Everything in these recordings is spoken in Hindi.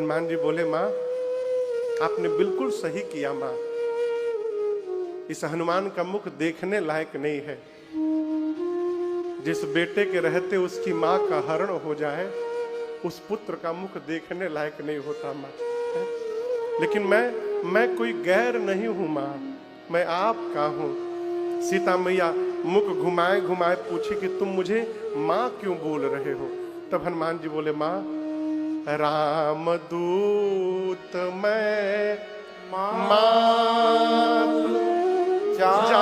हनुमान जी बोले, माँ आपने बिल्कुल सही किया माँ, इस हनुमान का मुख देखने लायक नहीं है। जिस बेटे के रहते उसकी माँ का हरण हो जाए, उस पुत्र का मुख देखने लायक नहीं होता माँ। लेकिन मैं कोई गैर नहीं हूं माँ, मैं आपका हूं। सीता मैया मुख घुमाए घुमाए पूछी कि तुम मुझे माँ क्यों बोल रहे हो? तब हनुमान जी बोले, माँ राम दूत मैं मात जान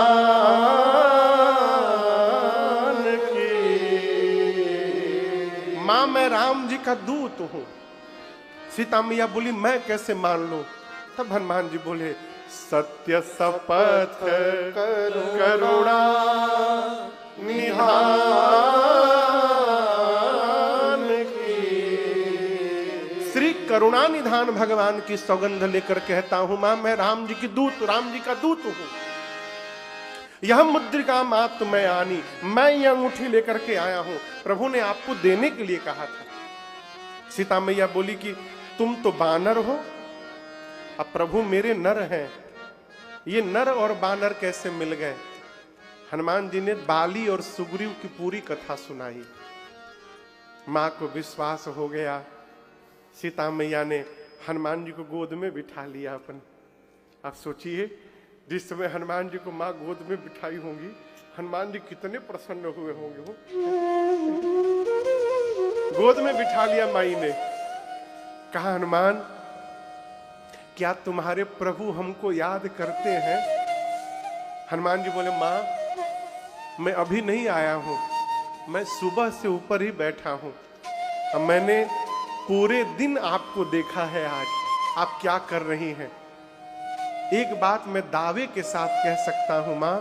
की। माँ मैं राम जी का दूत हूं। सीता मैया बोली, मैं कैसे मान लूं? तब हनुमान जी बोले, सत्य शपथ करुणा निधान की। श्री करुणा निधान भगवान की सौगंध लेकर कहता हूं मां, मैं राम जी की दूत, राम जी का दूत हूं। यह मुद्रिका मात मैं आनी, मैं यह अंगूठी लेकर के आया हूं, प्रभु ने आपको देने के लिए कहा था। सीता मैया बोली कि तुम तो बानर हो, अब प्रभु मेरे नर हैं, ये नर और बानर कैसे मिल गए? हनुमान जी ने बाली और सुग्रीव की पूरी कथा सुनाई। मां को विश्वास हो गया। सीता मैया ने हनुमान जी को गोद में बिठा लिया अपन। आप सोचिए, जिस समय हनुमान जी को मां गोद में बिठाई होंगी, हनुमान जी कितने प्रसन्न हुए होंगे। वो गोद में बिठा लिया माई ने, कहा हनुमान क्या तुम्हारे प्रभु हमको याद करते हैं? हनुमान जी बोले, मां मैं अभी नहीं आया हूं, मैं सुबह से ऊपर ही बैठा हूं। अब मैंने पूरे दिन आपको देखा है, आज आप क्या कर रही हैं। एक बात मैं दावे के साथ कह सकता हूं मां,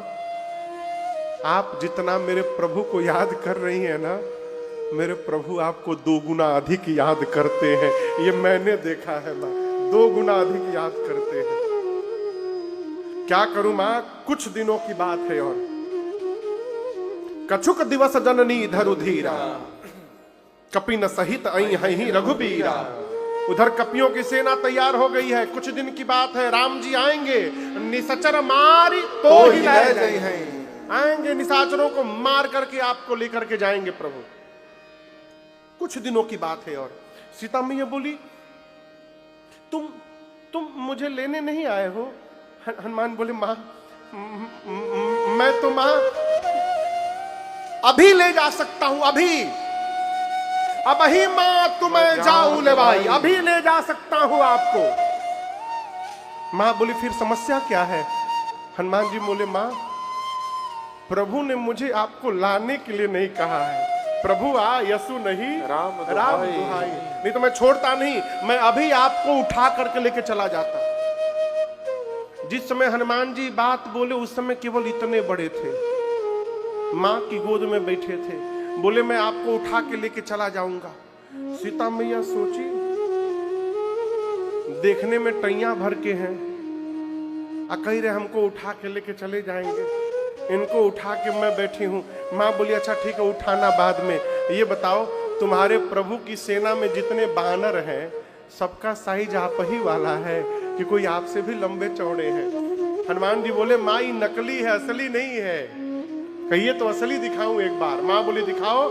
आप जितना मेरे प्रभु को याद कर रही हैं ना, मेरे प्रभु आपको 2 गुना अधिक याद करते हैं। ये मैंने देखा है मां, 2 गुना अधिक याद करते हैं। क्या करूं मां, कुछ दिनों की बात है और कछुक दिवस जननी धरुधीरा, कपि न सहित आई हई रघुबीरा। उधर कपियों की सेना तैयार हो गई है, कुछ दिन की बात है, राम जी आएंगे, निशाचर मारी तो ही ले जाएंगे, आएंगे निशाचरों को मार करके आपको लेकर के जाएंगे प्रभु। कुछ दिनों की बात है और सीता मैया बोली, तुम मुझे लेने नहीं आए हो? हनुमान बोले, मां मैं तो मां अभी ले जा सकता हूं, अभी मां तुम्हें जाऊं ले भाई, अभी ले जा सकता हूं आपको। मां बोली, फिर समस्या क्या है? हनुमान जी बोले, मां प्रभु ने मुझे आपको लाने के लिए नहीं कहा है। प्रभु आ यसु नहीं राम दुहाई, नहीं तो मैं छोड़ता नहीं, मैं अभी आपको उठा करके लेके चला जाता। जिस समय हनुमान जी बात बोले उस समय केवल इतने बड़े थे, मां की गोद में बैठे थे। बोले, मैं आपको उठा के लेके चला जाऊंगा। सीता मैया सोची, देखने में टैया भर के हैं, कह रहे हमको उठा के लेके चले जाएंगे, इनको उठा के मैं बैठी हूं। मां बोली, अच्छा ठीक है, उठाना बाद में। ये बताओ, तुम्हारे प्रभु की सेना में जितने बानर हैं, सबका साइज आप ही वाला है कि कोई आपसे भी लंबे चौड़े हैं? हनुमान जी बोले, मां ये नकली है, असली नहीं है। कहिए तो असली दिखाऊं एक बार। मां बोली, दिखाओ।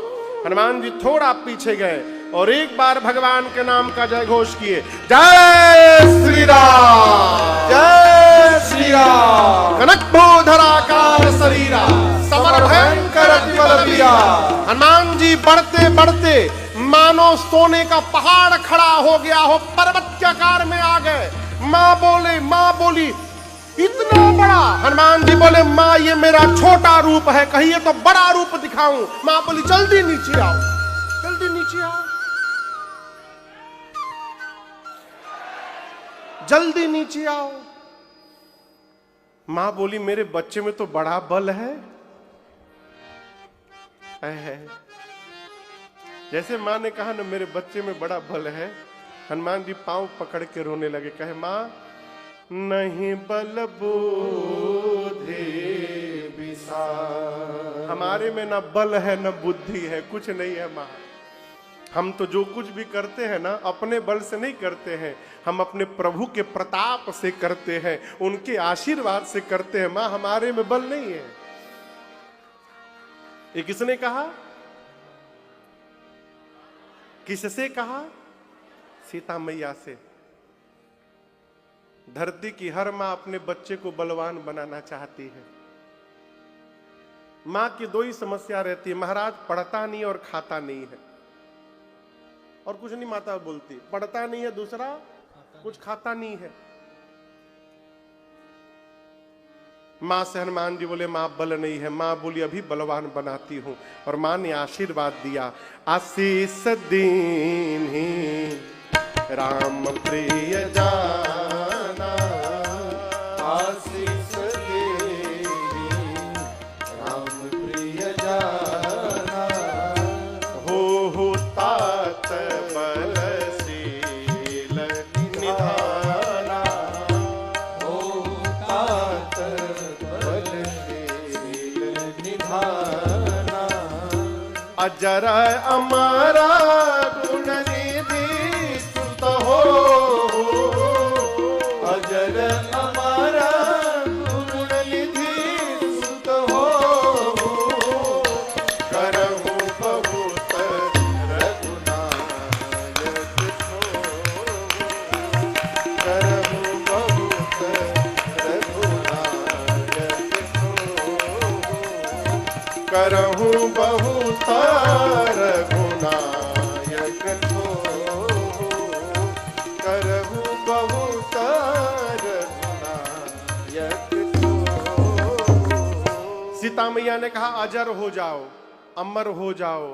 हनुमान जी थोड़ा पीछे गए और एक बार भगवान के नाम का जय घोष किए, जय श्री राम, जय श्री राम। कनकभूधराकार शरीरा, समर भयंकर अतिबल वीरा। हनुमान जी बढ़ते बढ़ते मानो सोने का पहाड़ खड़ा हो गया हो, पर्वत के आकार में आ गए। मां बोली, इतना बड़ा? हनुमान जी बोले, मां ये मेरा छोटा रूप है, कहिए तो बड़ा रूप दिखाऊं। मां बोली, जल्दी नीचे आओ, जल्दी नीचे आओ, जल्दी नीचे आओ। मां बोली, मेरे बच्चे में तो बड़ा बल है। जैसे मां ने कहा ना मेरे बच्चे में बड़ा बल है, हनुमान जी पांव पकड़ के रोने लगे। कहे, मां नहीं बल बुद्धि विशाल, हमारे में ना बल है न बुद्धि है, कुछ नहीं है मां। हम तो जो कुछ भी करते हैं ना अपने बल से नहीं करते हैं, हम अपने प्रभु के प्रताप से करते हैं, उनके आशीर्वाद से करते हैं। मां हमारे में बल नहीं है। ये किसने कहा? किससे कहा? सीता मैया से। धरती की हर मां अपने बच्चे को बलवान बनाना चाहती है। मां की दो ही समस्या रहती है, महाराज पढ़ता नहीं और खाता नहीं है, और कुछ नहीं माता बोलती, पढ़ता नहीं है, दूसरा कुछ खाता नहीं है। मां से हनुमान जी बोले मां बल नहीं है। मां बोली अभी बलवान बनाती हूं, और मां ने आशीर्वाद दिया, आशीष दीन्ही राम प्रिय जाना, आशीष दीन्ही राम प्रिय जाना, हो तात बलशील निधाना, हो तात बलशील निधाना, अजर अमरा गुण निधि सुत हो, अजर अमरा गुण निधि सुत हो, करहु बहुत रघुनायक सो, करहु बहुत रघुनायक सो, करहु बहुत रघुनायक सो, करहु बहुत रघुनायक सो। सीता मैया ने कहा अजर हो जाओ, अमर हो जाओ,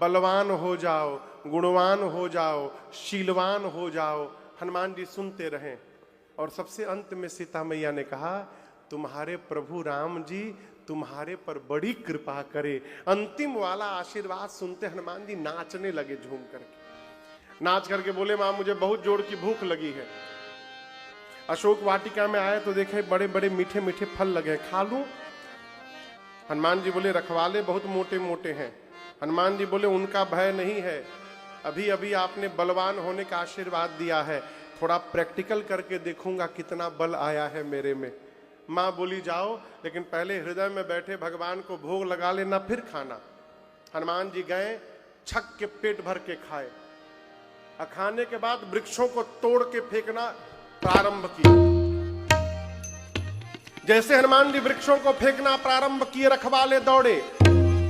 बलवान हो जाओ, गुणवान हो जाओ, शीलवान हो जाओ। हनुमान जी सुनते रहे, और सबसे अंत में सीता मैया ने कहा तुम्हारे प्रभु राम जी तुम्हारे पर बड़ी कृपा करे। अंतिम वाला आशीर्वाद सुनते हनुमान जी नाचने लगे, झूम करके नाच करके बोले मां मुझे बहुत जोर की भूख लगी है। अशोक वाटिका में आए तो देखे बड़े बड़े मीठे मीठे फल लगे, खा लूं? हनुमान जी बोले रखवाले बहुत मोटे मोटे हैं। हनुमान जी बोले उनका भय नहीं है, अभी अभी आपने बलवान होने का आशीर्वाद दिया है, थोड़ा प्रैक्टिकल करके देखूंगा कितना बल आया है मेरे में। मां बोली जाओ, लेकिन पहले हृदय में बैठे भगवान को भोग लगा लेना, फिर खाना। हनुमान जी गए, छक के पेट भर के खाए, और खाने के बाद वृक्षों को तोड़ के फेंकना प्रारंभ किया। जैसे हनुमान जी वृक्षों को फेंकना प्रारंभ किए, रखवाले दौड़े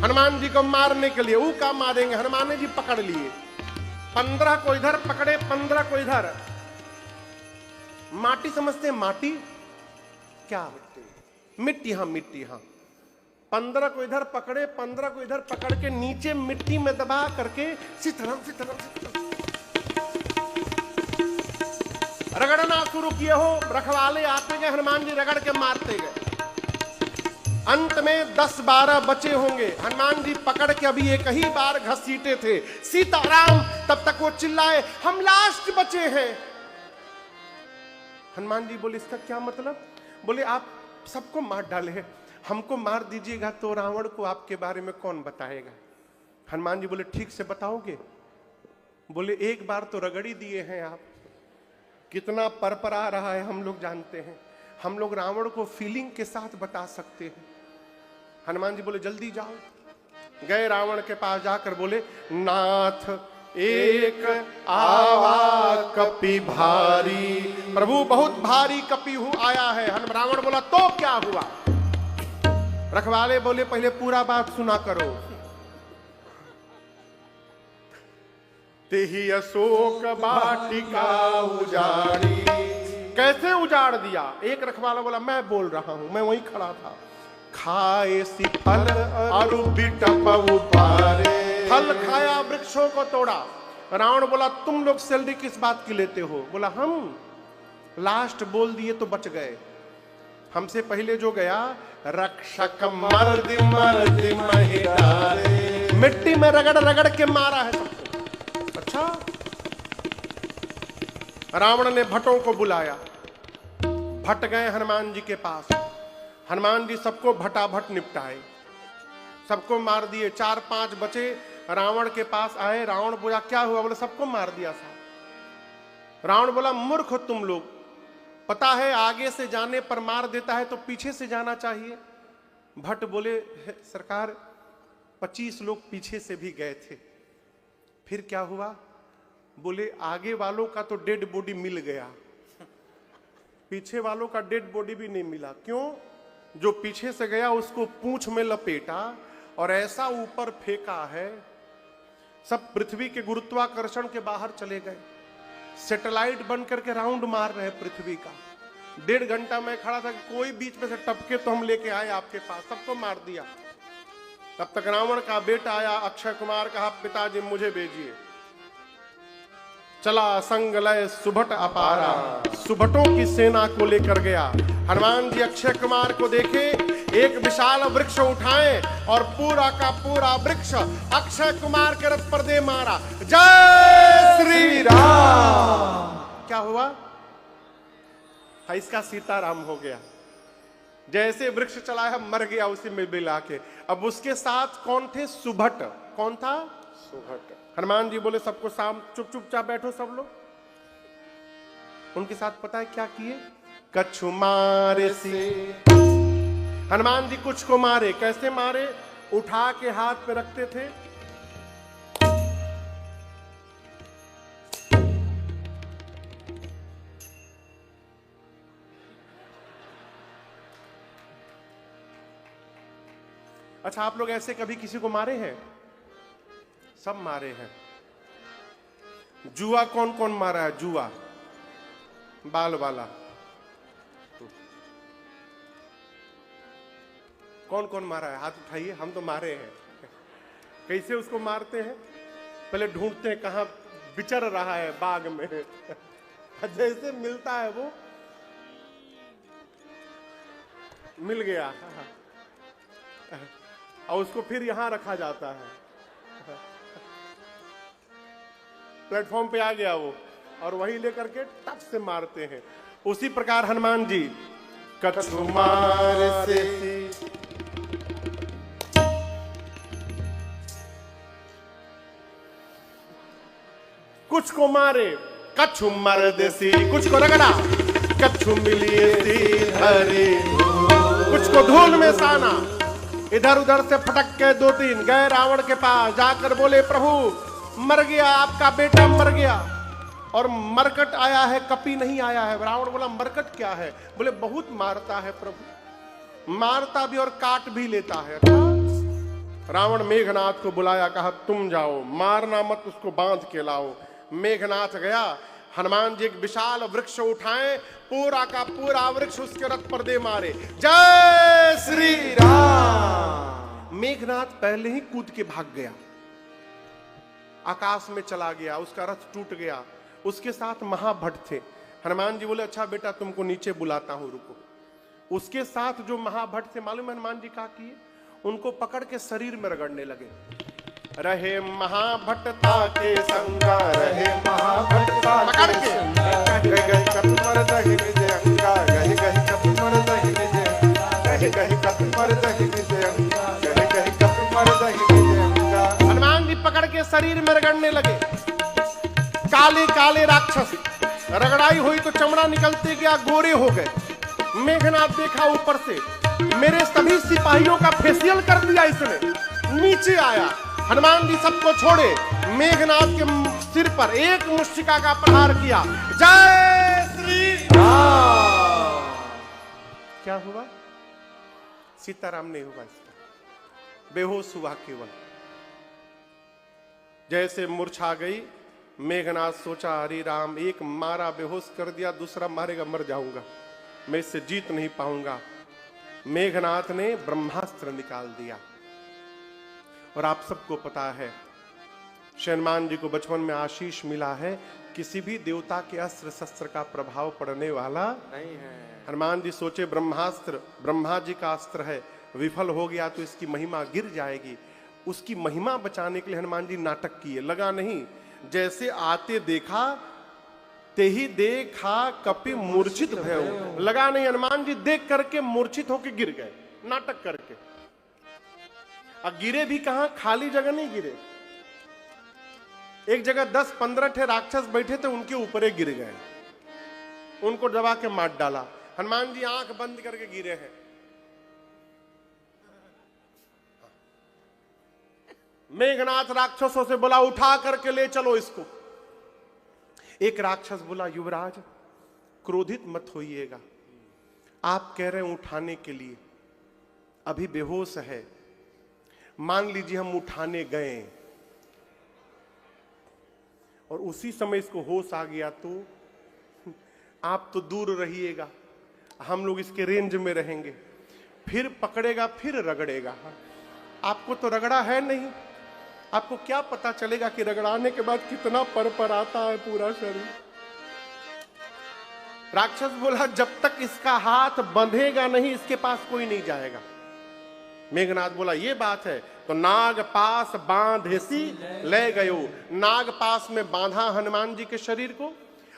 हनुमान जी को मारने के लिए। वो का मारेंगे, हनुमान जी पकड़ लिए, 15 को इधर पकड़े, 15 को इधर। माटी समझते, माटी क्या? मिट्टी, हाँ मिट्टी, हाँ। 15 को इधर पकड़े, 15 को इधर पकड़ के नीचे मिट्टी में दबा करके सीताराम सीताराम सीताराम रगड़ना शुरू किए हो। रखवाले आते गए, हनुमान जी रगड़ के मारते गए। अंत में 10-12 बचे होंगे। हनुमान जी पकड़ के अभी एक ही बार घसीटे थे, सीताराम। तब तक वो चिल्लाए हम लास्ट बचे हैं। हनुमान जी बोले इसका क्या मतलब? बोले आप सबको मार डाले हैं, हमको मार दीजिएगा तो रावण को आपके बारे में कौन बताएगा? हनुमान जी बोले ठीक से बताओगे? बोले एक बार तो रगड़ी दिए हैं आप, कितना परपरा रहा है हम लोग जानते हैं, हम लोग रावण को फीलिंग के साथ बता सकते हैं। हनुमान जी बोले जल्दी जाओ। गए रावण के पास, जाकर बोले नाथ एक आवा कपि भारी, प्रभु बहुत भारी कपि आया है। रावण बोला तो क्या हुआ? रखवाले बोले पहले पूरा बात सुना करो। तेही अशोक वाटिका उजाड़ी। कैसे उजाड़ दिया? एक रखवाला बोला मैं बोल रहा हूं, मैं वहीं खड़ा था। खाए सी फल अरु बिटप उपारे, फल खाया, वृक्षों को तोड़ा। रावण बोला तुम लोग सैलरी किस बात की लेते हो? बोला हम लास्ट बोल दिए तो बच गए, हमसे पहले जो गया रक्षक मर्द मर्द महिलारे, मिट्टी में रगड़ रगड़ के मारा है सबको। अच्छा, रावण ने भट्टों को बुलाया, भट्ट गए हनुमान जी के पास। हनुमान जी सबको भटाभट निपटाए, सबको मार दिए। 4-5 बचे। रावण के पास आए। रावण बोला क्या हुआ? बोले सबको मार दिया साहब। रावण बोला मूर्ख हो तुम लोग, पता है आगे से जाने पर मार देता है तो पीछे से जाना चाहिए। भट्ट बोले सरकार 25 लोग पीछे से भी गए थे, फिर क्या हुआ? बोले आगे वालों का तो डेड बॉडी मिल गया, पीछे वालों का डेड बॉडी भी नहीं मिला। क्यों? जो पीछे से गया उसको पूंछ में लपेटा और ऐसा ऊपर फेंका है, सब पृथ्वी के गुरुत्वाकर्षण के बाहर चले गए। सैटेलाइट बन करके राउंड मार रहे पृथ्वी का। 1.5 घंटा मैं खड़ा था कि कोई बीच में से टपके तो हम लेके आए आपके पास, सबको मार दिया। तब तक रावण का बेटा आया अक्षय कुमार, कहा पिताजी मुझे भेजिए। चला संग लय सुभट अपारा, सुभटों की सेना को लेकर गया। हनुमान जी अक्षय कुमार को देखे, एक विशाल वृक्ष उठाए और पूरा का पूरा वृक्ष अक्षय कुमार के रथ पर दे मारा। जय श्री राम। क्या हुआ? इसका सीताराम हो गया। जैसे वृक्ष चलाया मर गया उसी में मिला के। अब उसके साथ कौन थे? सुभट। कौन था? सुभट। हनुमान जी बोले सबको शाम चुपचाप बैठो सब लोग। उनके साथ पता है क्या किए? कछु मारे से। हनुमान जी कुछ को मारे। कैसे मारे? उठा के हाथ पे रखते थे, अच्छा आप लोग ऐसे कभी किसी को मारे हैं? सब मारे हैं। जुआ कौन कौन मारा है? जुआ बाल वाला कौन कौन मारा है? हाथ उठाइए। हम तो मारे हैं। कैसे उसको मारते हैं? पहले ढूंढते हैं कहां विचर रहा है बाग में। जैसे मिलता है वो मिल गया और उसको फिर यहां रखा जाता है। प्लेटफॉर्म पे आ गया वो और वही लेकर के टप से मारते हैं। उसी प्रकार हनुमान जी कछु मार से कुछ को मारे, कछु मर्देसी, कुछ को रगड़ा, कछु मिलिए हरी, कुछ को धूल में साना। इधर उधर से फटक के 2-3 गए रावण के पास, जाकर बोले प्रभु मर गया, आपका बेटा मर गया और मरकट आया है, कपी नहीं आया है। रावण बोला मरकट क्या है? बोले बहुत मारता है प्रभु, मारता भी और काट भी लेता है। रावण मेघनाथ को बुलाया, कहा तुम जाओ, मारना मत, उसको बांध के लाओ। मेघनाथ गया। हनुमान जी एक विशाल वृक्ष उठाए, पूरा का पूरा वृक्ष उसके रथ पर दे मारे। जय श्री राम। मेघनाथ पहले ही कूद के भाग गया, आकाश में चला गया, उसका रथ टूट गया। उसके साथ महाभट्ट थे। हनुमान जी बोले अच्छा बेटा तुमको नीचे बुलाता हूं, रुको। उसके साथ जो महाभट्ट थे मालूम है हनुमान जी क्या किए? उनको पकड़ के शरीर में रगड़ने लगे। रहे महाभट्टता के संगा, रहे महाभट्टता पकड़ के गहि गहि कपिमर दहि विजय अंगा, गहि गहि कपिमर दहि विजय, गहि गहि कपिमर दहि विजय अंगा, गहि गहि कपिमर दहि विजय अंगा। हनुमान जी पकड़ के शरीर में रगड़ने लगे। काले काले राक्षस, रगड़ाई हुई तो चमड़ा निकलते गया, गोरे हो गए। मेघनाथ देखा ऊपर से, मेरे सभी सिपाहियों का फेशियल कर दिया इसने। नीचे आया, हनुमान जी सबको छोड़े, मेघनाथ के सिर पर एक मुष्टिका का प्रहार किया। जय श्री राम। क्या हुआ? सीताराम नहीं हुआ, इसका बेहोश हुआ केवल। जैसे मूर्छा गई, मेघनाथ सोचा हरि राम, एक मारा बेहोश कर दिया, दूसरा मारेगा मर जाऊंगा, मैं इससे जीत नहीं पाऊंगा। मेघनाथ ने ब्रह्मास्त्र निकाल दिया। और आप सबको पता है हनुमान जी को बचपन में आशीष मिला है, किसी भी देवता के अस्त्र शस्त्र का प्रभाव पड़ने वाला नहीं है। हनुमान जी सोचे ब्रह्मास्त्र ब्रह्मा जी का अस्त्र है, विफल हो गया तो इसकी महिमा गिर जाएगी। उसकी महिमा बचाने के लिए हनुमान जी नाटक किए। लगा नहीं, जैसे आते देखा ते ही देखा कपि मूर्छित भयो। लगा नहीं, हनुमान जी देख करके मूर्छित होकर गिर गए नाटक करके। अब गिरे भी कहां? खाली जगह नहीं गिरे, एक जगह 10-15 ठे राक्षस बैठे थे, उनके ऊपर गिर गए, उनको दबा के मार डाला। हनुमान जी आंख बंद करके गिरे हैं। मेघनाथ राक्षसों से बोला उठा करके ले चलो इसको। एक राक्षस बोला युवराज क्रोधित मत होइएगा, आप कह रहे हैं उठाने के लिए, अभी बेहोश है, मान लीजिए हम उठाने गए और उसी समय इसको होश आ गया तो आप तो दूर रहिएगा, हम लोग इसके रेंज में रहेंगे, फिर पकड़ेगा फिर रगड़ेगा। आपको तो रगड़ा है नहीं, आपको क्या पता चलेगा कि रगड़ाने के बाद कितना पर आता है पूरा शरीर। राक्षस बोला जब तक इसका हाथ बंधेगा नहीं इसके पास कोई नहीं जाएगा। मेघनाथ बोला ये बात है, तो नाग पास बांधेसी ले गयो। नाग पास में बांधा हनुमान जी के शरीर को।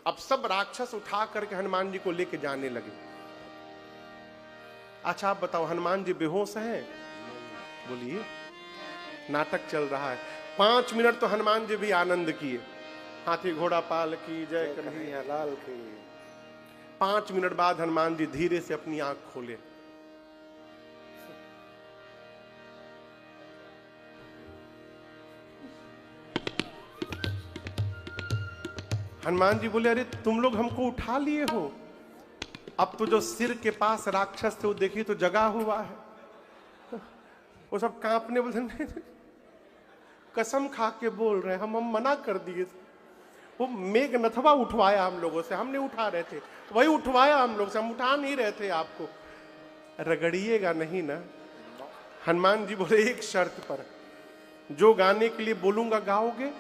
अब सब राक्षस उठा करके हनुमान जी को लेके जाने लगे। अच्छा आप बताओ हनुमान जी बेहोश हैं? बोलिए, नाटक चल रहा है। 5 मिनट तो हनुमान जी भी आनंद किए, हाथी घोड़ा पाल की जय कन्हैया लाल की। 5 मिनट बाद हनुमान जी धीरे से अपनी आंख खोले। हनुमान जी बोले अरे तुम लोग हमको उठा लिए हो। अब तो जो सिर के पास राक्षस थे वो देखिए तो जगा हुआ है, वो सब कांपने बोलते कसम खा के बोल रहे हम मना कर दिए। वो मेघनथवा उठवाया हम लोगों से, हम नहीं उठा रहे थे, वही उठवाया हम लोग से, हम उठा नहीं रहे थे आपको। रगड़िएगा नहीं ना। हनुमान जी बोले एक शर्त पर, जो गाने के लिए बोलूंगा गाओगे?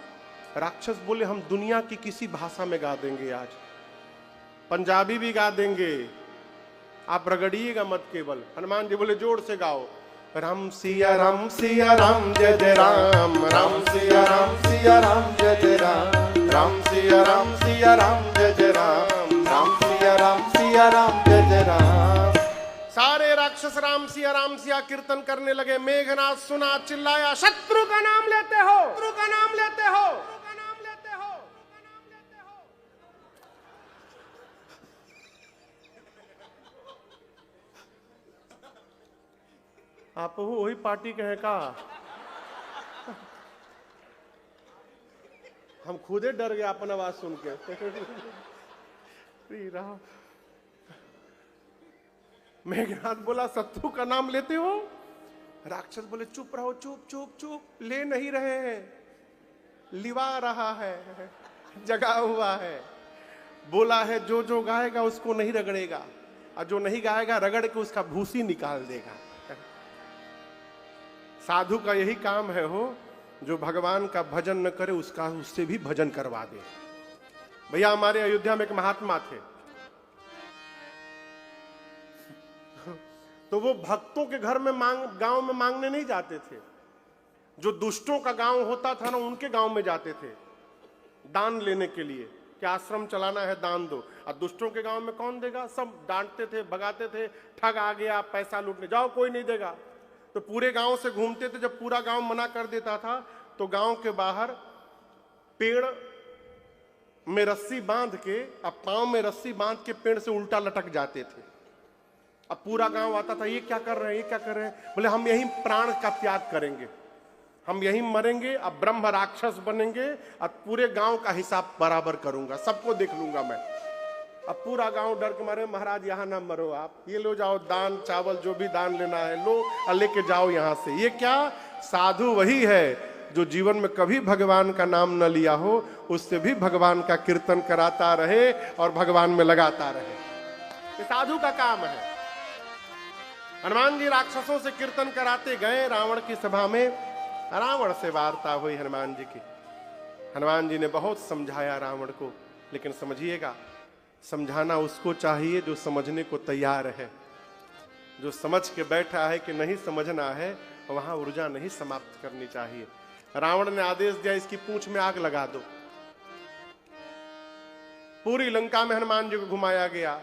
राक्षस बोले हम दुनिया की किसी भाषा में गा देंगे, आज पंजाबी भी गा देंगे, आप रगड़िएगा मत केवल। हनुमान जी बोले जोर से गाओ, राम सिया राम जय जय राम, राम सिया राम जय जय राम, राम सिया राम जय जय राम, राम सिया राम जय जय राम। सारे राक्षस राम सिया कीर्तन करने लगे। मेघनाथ सुना, चिल्लाया शत्रु का नाम लेते हो, शत्रु का नाम लेते हो, आप वही पार्टी के हैं का? हम खुदे डर गए अपन आवाज सुन के। मेघनाथ बोला शत्रु का नाम लेते हो? राक्षस बोले चुप रहो, चुप चुप चुप, ले नहीं रहे हैं, लिवा रहा है, जगा हुआ है। बोला है जो जो गाएगा उसको नहीं रगड़ेगा, और जो नहीं गाएगा रगड़ के उसका भूसी निकाल देगा। साधु का यही काम है हो, जो भगवान का भजन न करे उसका उससे भी भजन करवा दे। भैया हमारे अयोध्या में एक महात्मा थे, तो वो भक्तों के घर में गांव में मांगने नहीं जाते थे। जो दुष्टों का गांव होता था ना, उनके गांव में जाते थे दान लेने के लिए, कि आश्रम चलाना है दान दो। और दुष्टों के गांव में कौन देगा? सब डांटते थे, भगाते थे, ठग आ गया पैसा लूटने, जाओ कोई नहीं देगा। तो पूरे गांव से घूमते थे। जब पूरा गांव मना कर देता था तो गांव के बाहर पेड़ में रस्सी बांध के, अब पांव में रस्सी बांध के पेड़ से उल्टा लटक जाते थे। अब पूरा गांव आता था, ये क्या कर रहे हैं, ये क्या कर रहे हैं? बोले हम यही प्राण का त्याग करेंगे, हम यही मरेंगे, अब ब्रह्म राक्षस बनेंगे और पूरे गांव का हिसाब बराबर करूंगा, सबको देख लूंगा मैं। अब पूरा गांव डर के मारे, महाराज यहाँ ना मरो आप, ये लो जाओ दान चावल जो भी दान लेना है लो और लेके जाओ यहाँ से। ये क्या? साधु वही है जो जीवन में कभी भगवान का नाम न लिया हो, उससे भी भगवान का कीर्तन कराता रहे और भगवान में लगाता रहे। ये साधु का काम है। हनुमान जी राक्षसों से कीर्तन कराते गए रावण की सभा में। रावण से वार्ता हुई हनुमान जी की। हनुमान जी ने बहुत समझाया रावण को, लेकिन समझिएगा समझाना उसको चाहिए जो समझने को तैयार है। जो समझ के बैठा है कि नहीं समझना है, वहां ऊर्जा नहीं समाप्त करनी चाहिए। रावण ने आदेश दिया इसकी पूंछ में आग लगा दो। पूरी लंका में हनुमान जी को घुमाया गया।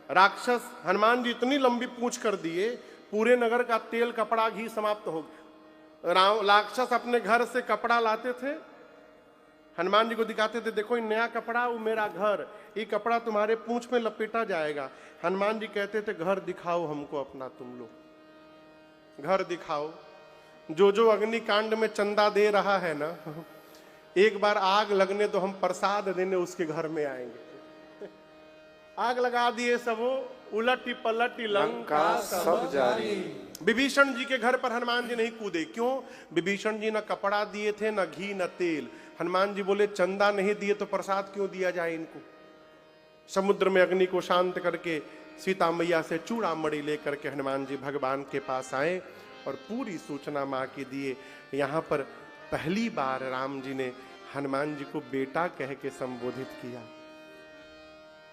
राक्षस हनुमान जी इतनी लंबी पूंछ कर दिए, पूरे नगर का तेल कपड़ा घी समाप्त हो गया। राक्षस अपने घर से कपड़ा लाते थे, हनुमान जी को दिखाते थे, देखो ये नया कपड़ा, वो मेरा घर, ये कपड़ा तुम्हारे पूंछ में लपेटा जाएगा। हनुमान जी कहते थे घर दिखाओ हमको अपना, तुम लोग घर दिखाओ। जो जो अग्निकांड में चंदा दे रहा है ना, एक बार आग लगने तो हम प्रसाद देने उसके घर में आएंगे। आग लगा दिए सब, उलटी पलटी लंका सब जारी। विभीषण जी के घर पर हनुमान जी नहीं कूदे, क्यों? विभीषण जी न कपड़ा दिए थे, न घी न तेल। हनुमान जी बोले चंदा नहीं दिए तो प्रसाद क्यों दिया जाए इनको। समुद्र में अग्नि को शांत करके सीता मैया से चूड़ामणि लेकर के हनुमान जी भगवान के पास आए और पूरी सूचना माँ की दिए। यहाँ पर पहली बार राम जी ने हनुमान जी को बेटा कह के संबोधित किया।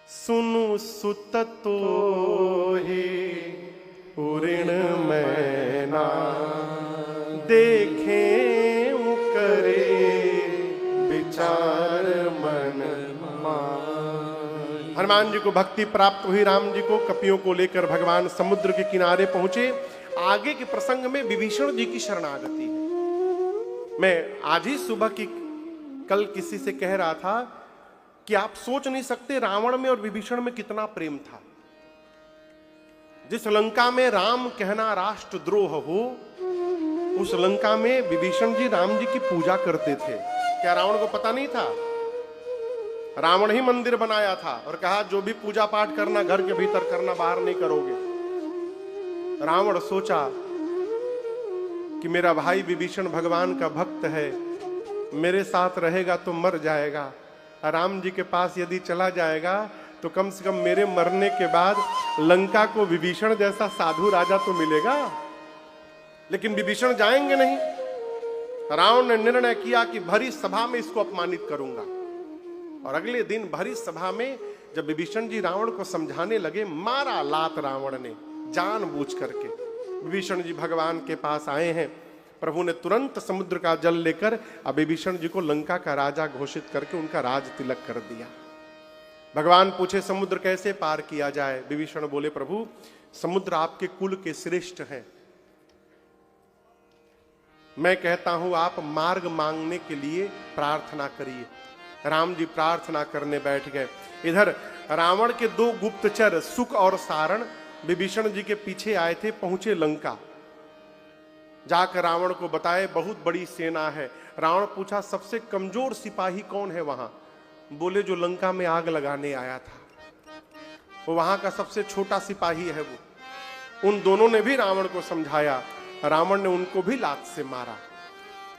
सुनु सुत तोहि उऋण मैना, देखे करे विचार मन मान। हनुमान जी को भक्ति प्राप्त हुई। राम जी को कपियों को लेकर भगवान समुद्र के किनारे पहुंचे। आगे के प्रसंग में विभीषण जी की शरणागति है। मैं आज ही सुबह की कल किसी से कह रहा था कि आप सोच नहीं सकते रावण में और विभीषण में कितना प्रेम था। जिस लंका में राम कहना राष्ट्रद्रोह हो, उस लंका में विभीषण जी राम जी की पूजा करते थे। क्या रावण को पता नहीं था? रावण ही मंदिर बनाया था और कहा जो भी पूजा पाठ करना घर के भीतर करना, बाहर नहीं करोगे। रावण सोचा कि मेरा भाई विभीषण भगवान का भक्त है, मेरे साथ रहेगा तो मर जाएगा, राम जी के पास यदि चला जाएगा तो कम से कम मेरे मरने के बाद लंका को विभीषण जैसा साधु राजा तो मिलेगा। लेकिन विभीषण जाएंगे नहीं। रावण ने निर्णय किया कि भरी सभा में इसको अपमानित करूंगा। और अगले दिन भरी सभा में जब विभीषण जी रावण को समझाने लगे, मारा लात रावण ने जानबूझ करके। विभीषण जी भगवान के पास आए हैं। प्रभु ने तुरंत समुद्र का जल लेकर विभीषण जी को लंका का राजा घोषित करके उनका राज तिलक कर दिया। भगवान पूछे समुद्र कैसे पार किया जाए? विभीषण बोले प्रभु समुद्र आपके कुल के श्रेष्ठ हैं। मैं कहता हूं आप मार्ग मांगने के लिए प्रार्थना करिए। राम जी प्रार्थना करने बैठ गए। इधर रावण के दो गुप्तचर सुक और सारण विभीषण जी के पीछे आए थे। पहुंचे लंका, जाकर रावण को बताए बहुत बड़ी सेना है। रावण पूछा सबसे कमजोर सिपाही कौन है वहां? बोले जो लंका में आग लगाने आया था, वो वहां का सबसे छोटा सिपाही है वो। उन दोनों ने भी रावण को समझाया। रावण ने उनको भी लात से मारा।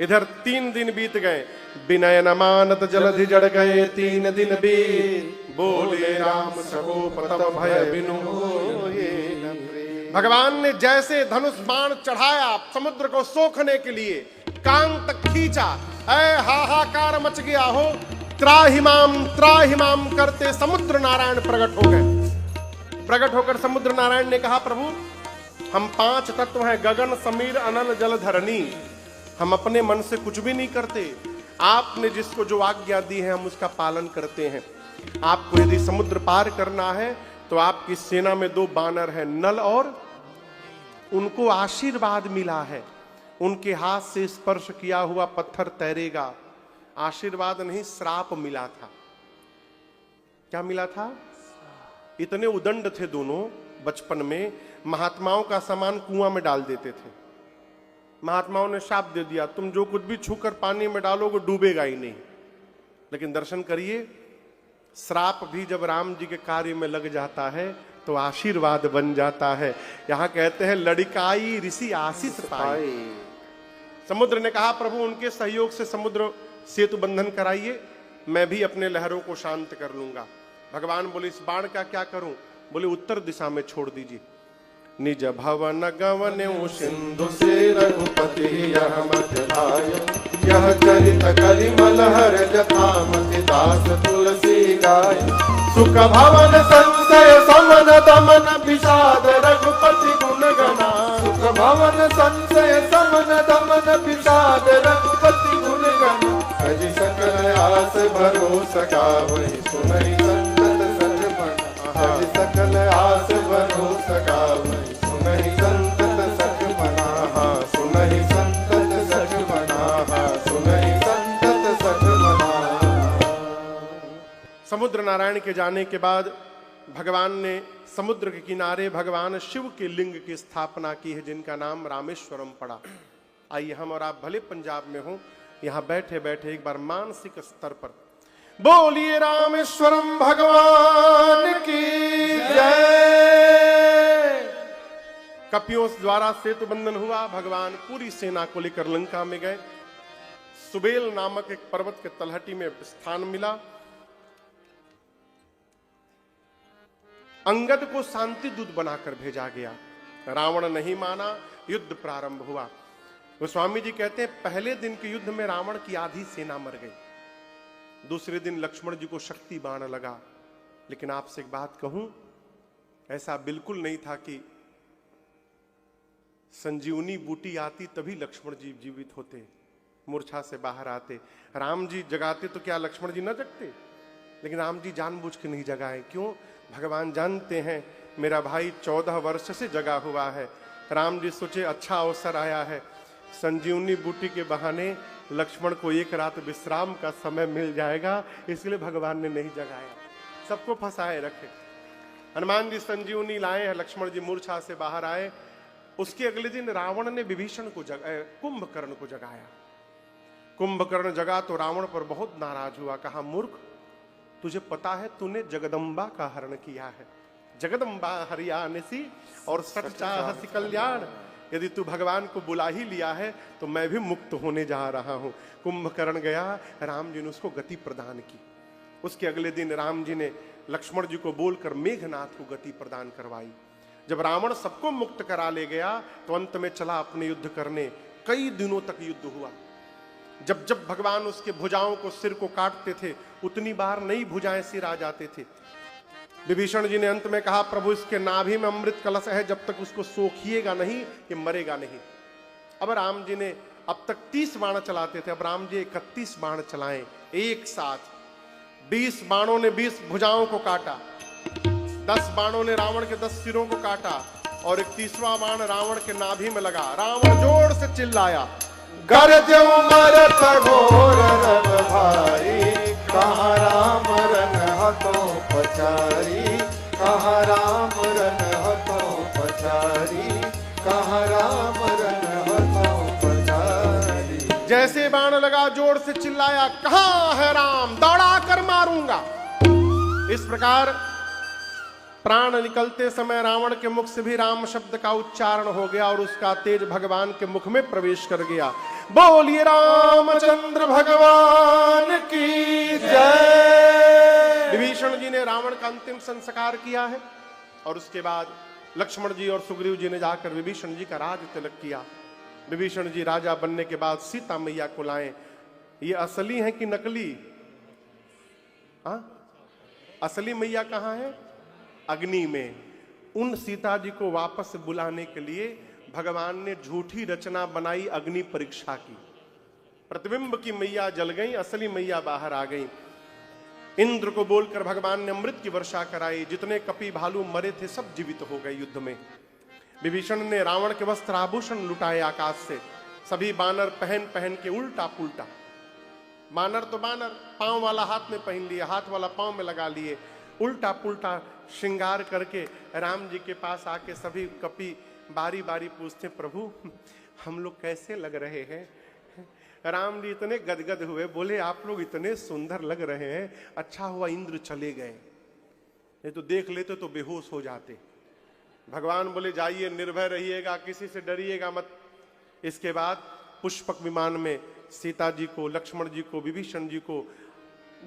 इधर 3 दिन बीत गए। विनय न मानत जलधि जड़ गए 3 दिन बीत, बोले राम सकोप तब भय बिनु होए। भगवान ने जैसे धनुष बाण चढ़ाया समुद्र को सोखने के लिए, कान तक खींचा, ऐ हाहाकार मच गया हो। त्राहिमाम करते समुद्र नारायण प्रकट हो गए। प्रकट होकर समुद्र नारायण ने कहा प्रभु हम 5 तत्व हैं, गगन समीर अनल जल धरणी। हम अपने मन से कुछ भी नहीं करते, आपने जिसको जो आज्ञा दी है हम उसका पालन करते हैं। आपको यदि समुद्र पार करना है तो आपकी सेना में 2 बानर हैं, नल और। उनको आशीर्वाद मिला है, उनके हाथ से स्पर्श किया हुआ पत्थर तैरेगा। आशीर्वाद नहीं, श्राप मिला था। क्या मिला था? इतने उदंड थे दोनों, बचपन में महात्माओं का सामान कुआं में डाल देते थे। महात्माओं ने शाप दे दिया तुम जो कुछ भी छूकर पानी में डालोगे डूबेगा ही नहीं। लेकिन दर्शन करिए, श्राप भी जब राम जी के कार्य में लग जाता है तो आशीर्वाद बन जाता है। यहां कहते हैं लड़िकाई ऋषि आशीष पाए। समुद्र ने कहा प्रभु उनके सहयोग से समुद्र सेतु बंधन कराइए, मैं भी अपने लहरों को शांत कर लूंगा। भगवान बोले इस बाण का क्या करूं? बोले उत्तर दिशा में छोड़ दीजिए। निज भवन गवन सिंधु से रघुपति यह मत भायो, यह चरित कलिमल हर जथा मति दास तुलसी गाय। सुख भवन संशय समन दमन विषाद रघुपति गुण गना। सुख भवन संशय समन दमन विषाद रघुपति गुण गना। अज सकल आस भरोसा गावहि सुनहि संतत सच मन। अज सकल आस भरोसा गावहि सुनहि संतत सच मना। सुनहि संतत सच मना। सुनहि संतत सच मना। प्रयाण के जाने के बाद भगवान ने समुद्र के किनारे भगवान शिव के लिंग की स्थापना की है, जिनका नाम रामेश्वरम पड़ा। आइए हम और आप भले पंजाब में हो, यहां बैठे बैठे एक बार मानसिक स्तर पर बोलिए रामेश्वरम भगवान की जय। कपियों द्वारा सेतु बंधन हुआ, भगवान पूरी सेना को लेकर लंका में गए। सुबेल नामक एक पर्वत के तलहटी में स्थान मिला। अंगद को शांति दूत बनाकर भेजा गया, रावण नहीं माना, युद्ध प्रारंभ हुआ। गोस्वामी जी कहते हैं पहले दिन के युद्ध में रावण की आधी सेना मर गई। दूसरे दिन लक्ष्मण जी को शक्ति बाण लगा। लेकिन आपसे एक बात कहूं, ऐसा बिल्कुल नहीं था कि संजीवनी बूटी आती तभी लक्ष्मण जी जीवित होते, मूर्छा से बाहर आते। राम जी जगाते तो क्या लक्ष्मण जी न जगते? लेकिन राम जी जानबूझ के नहीं जगाए। क्यों? भगवान जानते हैं मेरा भाई 14 वर्ष से जगा हुआ है। राम जी सोचे अच्छा अवसर आया है, संजीवनी बूटी के बहाने लक्ष्मण को एक रात विश्राम का समय मिल जाएगा, इसलिए भगवान ने नहीं जगाया, सबको फंसाए रखे। हनुमान जी संजीवनी लाए हैं, लक्ष्मण जी मूर्छा से बाहर आए। उसके अगले दिन रावण ने विभीषण को कुंभकर्ण को जगाया। कुंभकर्ण जगा तो रावण पर बहुत नाराज हुआ, कहा मूर्ख, तुझे पता है तूने जगदम्बा का हरण किया है, जगदम्बा हरियाणसी और सठ चाहसी कल्याण। यदि तू भगवान को बुला ही लिया है तो मैं भी मुक्त होने जा रहा हूं। कुंभकर्ण गया, राम जी ने उसको गति प्रदान की। उसके अगले दिन राम जी ने लक्ष्मण जी को बोलकर मेघनाथ को गति प्रदान करवाई। जब रावण सबको मुक्त करा ले गया तो अंत में चला अपने युद्ध करने। कई दिनों तक युद्ध हुआ। जब जब भगवान उसके भुजाओं को, सिर को काटते थे, उतनी बार नई भुजाएं सिर आ जाते थे। विभीषण जी ने अंत में कहा प्रभु इसके नाभि में अमृत कलश है, जब तक उसको सोखिएगा नहीं ये मरेगा नहीं। अब राम जी ने अब तक 30 बाण चलाते थे, अब राम जी 31 बाण चलाएं एक साथ। 20 बाणों ने 20 भुजाओं को काटा, 10 बाणों ने रावण के 10 सिरों को काटा और एक 30वां बाण रावण के नाभि में लगा। रावण जोर से चिल्लाया, गरजो मरत घोर रन भारी, कहाँ राम रन हतो पचारी, कहाँ राम रन हतो पचारी, कहाँ राम रन हतो पचारी। जैसे बाण लगा जोर से चिल्लाया, कहाँ है राम, दौड़ा कर मारूंगा। इस प्रकार प्राण निकलते समय रावण के मुख से भी राम शब्द का उच्चारण हो गया और उसका तेज भगवान के मुख में प्रवेश कर गया। बोलिए रामचंद्र भगवान की जय। विभीषण जी ने रावण का अंतिम संस्कार किया है और उसके बाद लक्ष्मण जी और सुग्रीव जी ने जाकर विभीषण जी का राज तिलक किया। विभीषण जी राजा बनने के बाद सीता मैया को लाए। ये असली है कि नकली? असली मैया कहाँ है? अग्नि में। उन सीता जी को वापस बुलाने के लिए भगवान ने झूठी रचना बनाई, अग्नि परीक्षा की। प्रतिबिंब की मैया जल गई, असली मैया बाहर आ गई। इंद्र को बोलकर भगवान ने अमृत की वर्षा कराई। जितने कपि भालू मरे थे सब जीवित हो गए युद्ध में। विभीषण ने रावण के वस्त्र आभूषण लुटाए आकाश से। सभी बानर पहन पहन के उल्टा पुल्टा, बानर तो बानर, पांव वाला हाथ में पहन लिए, हाथ वाला पांव में लगा लिए, उल्टा पुल्टा श्रृंगार करके राम जी के पास आके सभी कपि बारी बारी पूछते प्रभु हम लोग कैसे लग रहे हैं? राम जी इतने गदगद हुए, बोले आप लोग इतने सुंदर लग रहे हैं, अच्छा हुआ इंद्र चले गए, नहीं तो देख लेते तो बेहोश हो जाते। भगवान बोले जाइए, निर्भय रहिएगा, किसी से डरिएगा मत। इसके बाद पुष्पक विमान में सीता जी को, लक्ष्मण जी को, विभीषण जी को,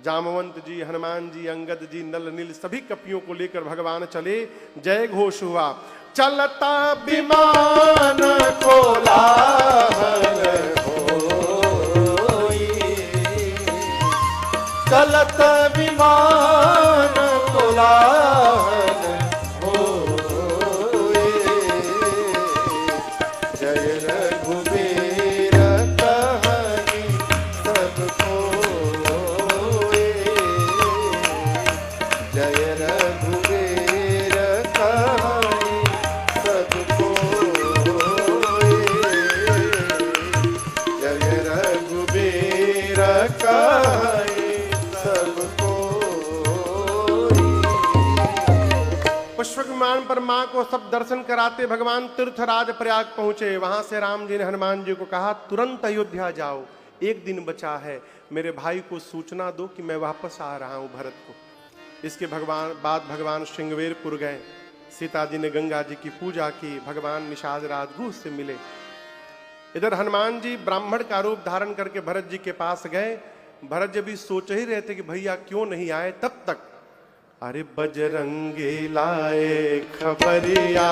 जामवंत जी, हनुमान जी, अंगद जी, नल नील सभी कपियों को लेकर भगवान चले। जय घोष हुआ, चलता विमान कोलाहल होई, चलत विमान कोलाहल होई, जय रघुवीर कहानी सबको, जय रघुवीर कहानी सबको, जय रघुवीर कहानी सबको। पुष्पक विमान पर मां को सब दर्शन कराते भगवान तीर्थराज प्रयाग पहुंचे। वहां से राम जी ने हनुमान जी को कहा तुरंत अयोध्या जाओ, एक दिन बचा है, मेरे भाई को सूचना दो कि मैं वापस आ रहा हूं भरत को। इसके बाद भगवान श्रृंगवेरपुर गए। सीता जी ने गंगा जी की पूजा की, भगवान निषाद राजगुह से मिले। इधर हनुमान जी ब्राह्मण का रूप धारण करके भरत जी के पास गए। भरत जी भी सोच ही रहे थे कि भैया क्यों नहीं आए, तब तक अरे बजरंगी लाए खबरिया,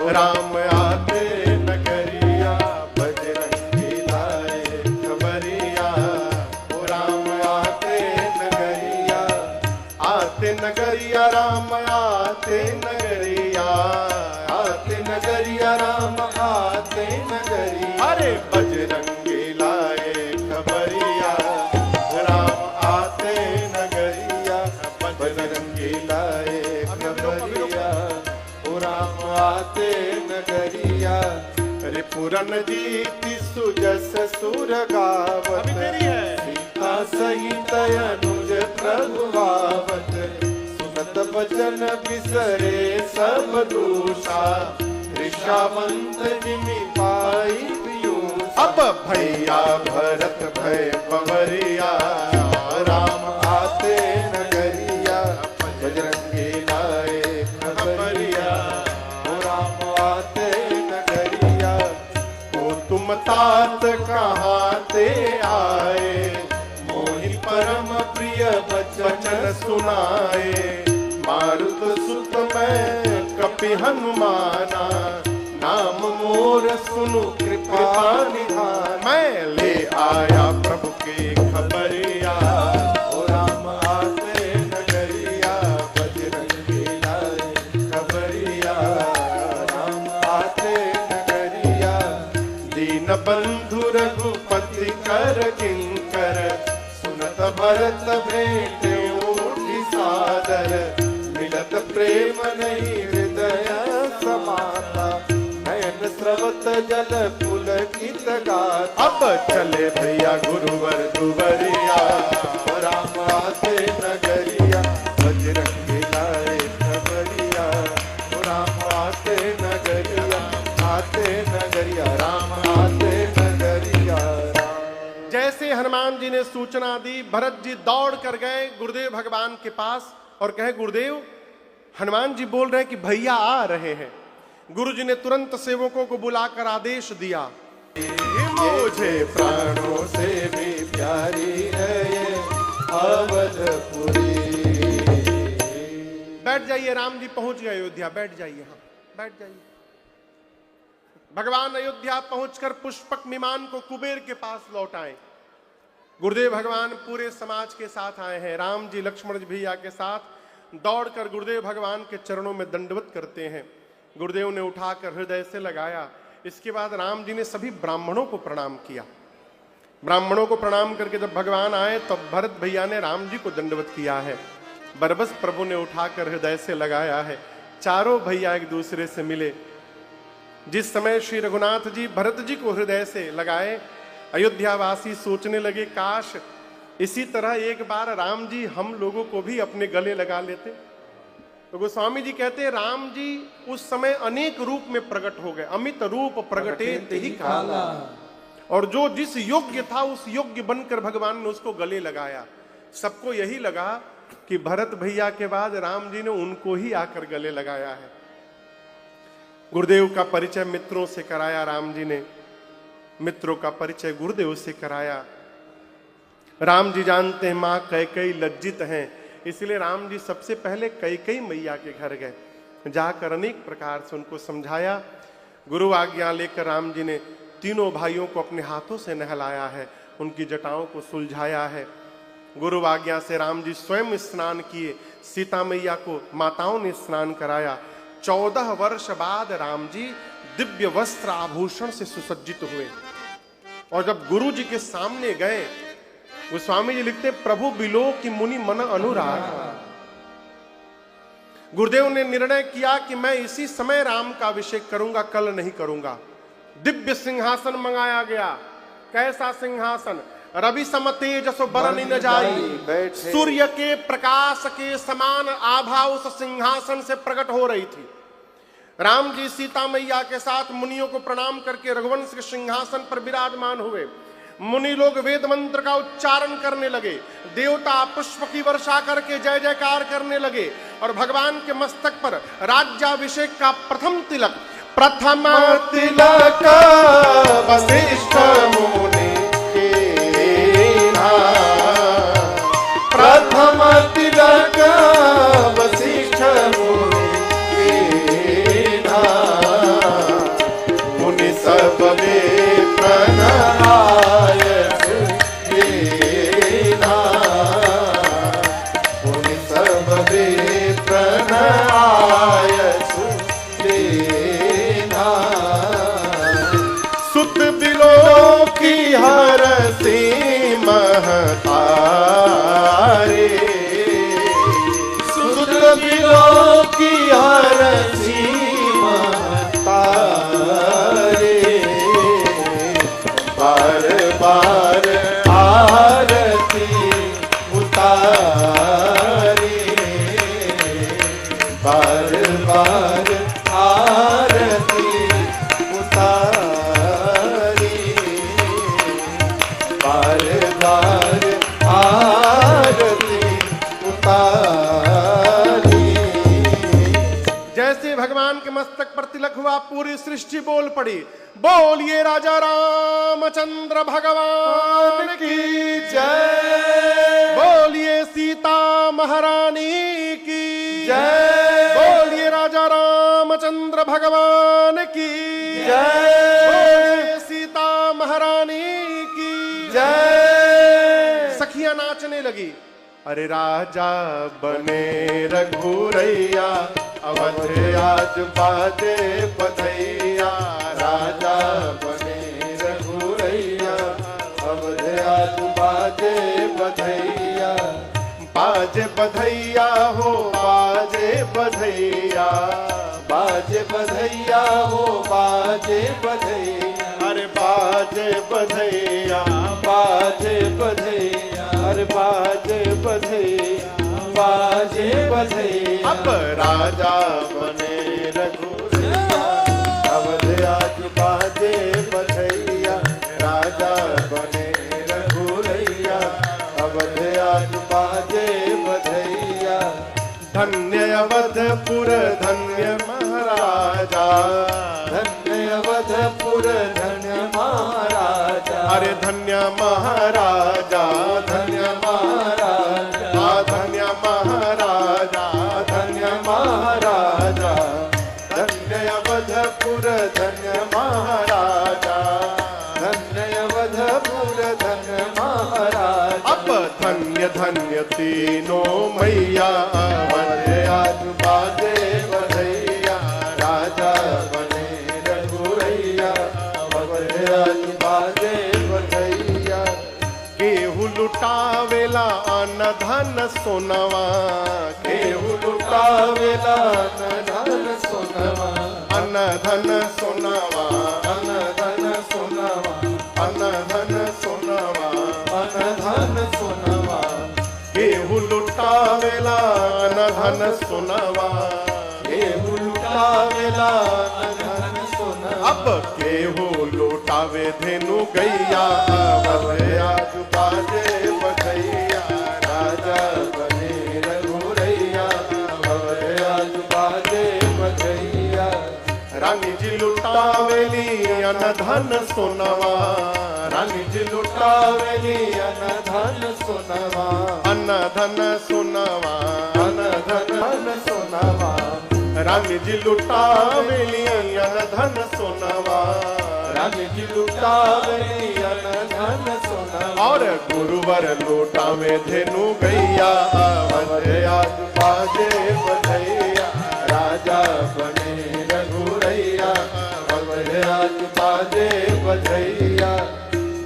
राम आते नगरिया, बजरंगी लाए खबरिया, राम आते नगरिया, आते नगरिया राम आते नगरिया, आते नगरिया राम आते नगरिया। अरे बजरंगी लाए खबरिया, राम आते नगरिया, बजरंगी लाए खबरिया, राम आते नगरिया। अरे पुरन जीति सुजस सुर गावत, सीता सहित अनुज प्रभुवावत, सुनत बचन बिसरे सब दूषा, ऋषावंत जिमि पाई पीयूष। अब भैया भरत भय बवरिया, राम आते नगरिया, बजरंगी लाए खबरिया, राम आते नगरिया। ओ तुम तात कहाँ ते आए, मोहि परम प्रिय बचन सुनाए, मारुत सुत मैं कपि हनुमाना, नाम मोर सुनु कृपा निधान। मैं ले आया प्रभु की खबरिया, ओ राम आते नगरिया, बजरंगी लाए खबरिया, राम आते नगरिया। दीन बंधु रघुपति कर किंकर, सुनत भरत भेंटे उठी सादर, मिलत प्रेम नहीं हृदय समाता, नयन स्रवत जल पुलकित गाथा। अब चले भैया गुरुवर दुवरिया, राम आते नगरिया, बजरंगी लाए खबरिया, राम आते नगरिया, आते नगरिया, राम आते नगरिया। जैसे हनुमान जी ने सूचना दी, भरत जी दौड़ कर गए गुरुदेव भगवान के पास और कहे गुरुदेव हनुमान जी बोल रहे हैं कि भैया आ रहे हैं। गुरु जी ने तुरंत सेवकों को बुलाकर आदेश दिया, मुझे प्राणों से भी प्यारी है ये अवधपुरी। बैठ जाइए, राम जी पहुंच गए अयोध्या, बैठ जाइए, हाँ बैठ जाइए। भगवान अयोध्या पहुंचकर पुष्पक विमान को कुबेर के पास लौट आए। गुरुदेव भगवान पूरे समाज के साथ आए हैं। राम जी लक्ष्मण जी भैया के साथ दौड़कर गुरुदेव भगवान के चरणों में दंडवत करते हैं। गुरुदेव ने उठाकर हृदय से लगाया। इसके बाद राम जी ने सभी ब्राह्मणों को प्रणाम किया। ब्राह्मणों को प्रणाम करके जब भगवान आए तब भरत भैया ने राम जी को दंडवत किया है। बरबस प्रभु ने उठाकर हृदय से लगाया है। चारों भैया एक दूसरे से मिले। जिस समय श्री रघुनाथ जी भरत जी को हृदय से लगाए, अयोध्यावासी सोचने लगे काश इसी तरह एक बार राम जी हम लोगों को भी अपने गले लगा लेते। तो गोस्वामी जी कहते हैं राम जी उस समय अनेक रूप में प्रकट हो गए। अमित रूप प्रगटे तेहि काला, और जो जिस योग्य था उस योग्य बनकर भगवान ने उसको गले लगाया। सबको यही लगा कि भरत भैया के बाद राम जी ने उनको ही आकर गले लगाया है। गुरुदेव का परिचय मित्रों से कराया राम जी ने, मित्रों का परिचय गुरुदेव से कराया। राम जी जानते हैं मां कैकेयी लज्जित हैं, इसलिए राम जी सबसे पहले कैकेयी मैया के घर गए। जाकर अनेक प्रकार से उनको समझाया। गुरु आज्ञा लेकर राम जी ने तीनों भाइयों को अपने हाथों से नहलाया है, उनकी जटाओं को सुलझाया है। गुरु आज्ञा से राम जी स्वयं स्नान किए। सीता मैया को माताओं ने स्नान कराया। 14 वर्ष बाद राम जी दिव्य वस्त्र आभूषण से सुसज्जित हुए। और जब गुरु जी के सामने गए, गोस्वामी जी लिखते प्रभु बिलो की मुनि मन अनुराग। गुरुदेव ने निर्णय किया कि मैं इसी समय राम का अभिषेक करूंगा, कल नहीं करूंगा। दिव्य सिंहासन मंगाया गया। कैसा सिंहासन? रवि सम तेजसो बरनि न जाई, बैठे। सूर्य के प्रकाश के समान आभा उस सिंहासन से प्रकट हो रही थी। राम जी सीता मैया के साथ मुनियों को प्रणाम करके रघुवंश के सिंहासन पर विराजमान हुए। मुनि लोग वेद मंत्र का उच्चारण करने लगे, देवता पुष्प की वर्षा करके जय जयकार करने लगे और भगवान के मस्तक पर राज्याभिषेक का प्रथम तिलक वशिष्ठ मुनि कीन्हा। प्रथम तिलक वशिष्ठ मुनि कीन्हा। मुनि सब प्रणहायस कीन्हा। मुनि सब प्रणहायस कीन्हा। सुत बिलो की हरसी महतारे। सुत बिलो की हरसी महतारे। बार बार आरती उतारे। बार बार आरती उतारे। बार बार आरती उतारी। जैसे भगवान के मस्तक पर तिलक हुआ, पूरी सृष्टि बोल पड़ी, बोलिए राजा रामचंद्र भगवान की जय। बोलिए सीता महारानी की जय। बोलिए राजा रामचंद्र भगवान की जय। बोलिए सीता महारानी की जय। सखियां नाचने लगी। अरे राजा बने रघुरैया, अवध आज बाजे बधैया। राजा बने रघुरैया, अवध आज बाजे बधैया। बाजे बधैया हो बाजे बधैया। बाजे बधैया हो बाजे बधैया। अरे बाजे बधैया बाजे बधैया। अरे बाजे बधैया बाजे बधैया। अब राजा बने रघुरैया, अवध आज बाजे बधैया। राजा बने रघुरैया, अवध आज बाजे बधैया। धन्य अवधपुर धन्य महाराजा। धन्य अवधपुर धन्य महाराजा। अरे धन्य महाराजा धन्य महाराजा। धन्य महाराजा धन्य महाराजा। धन्य अवधपुर धन्य महाराजा। धन्य अवधपुर धन्य महाराजा। अब धन्य धन्य तीनों मैया, अवध आज बाजे बधैया। राजा बने रघुरैया, अवध आज बाजे बधैया। केहू लुटावेला अन्न धन सोनवा। केहू लुटावेला न धन सोनवा। अन्न धन सोनवा। अन धन सोनवा। अन्न धन सोनवा। अन धन सोनवा। केहू लुटावेला अन्न धन सोनवा। केहू लुटावेला न धन सोनवा। अब केहू लुटावे धेनु गैया, अवध आज बाजे बधैया। राजा बने रघुरैया, अवध आज बाजे बधैया। रानी जी लुटावेली अन्न धन सोनवा। रानी जी लुटावेली अन धन सोनवा। अन्न धन सोनवा। अन धन सोनवा। रानी जी लुटावेली अन्न धन सोनवा। रानी जी लुटावेली अन धन सोनवा। और गुरुवर लुटावे धेनु गैया, अवध आज बाजे बधैया। राजा बने रघुरैया, अवध आज बाजे बधैया।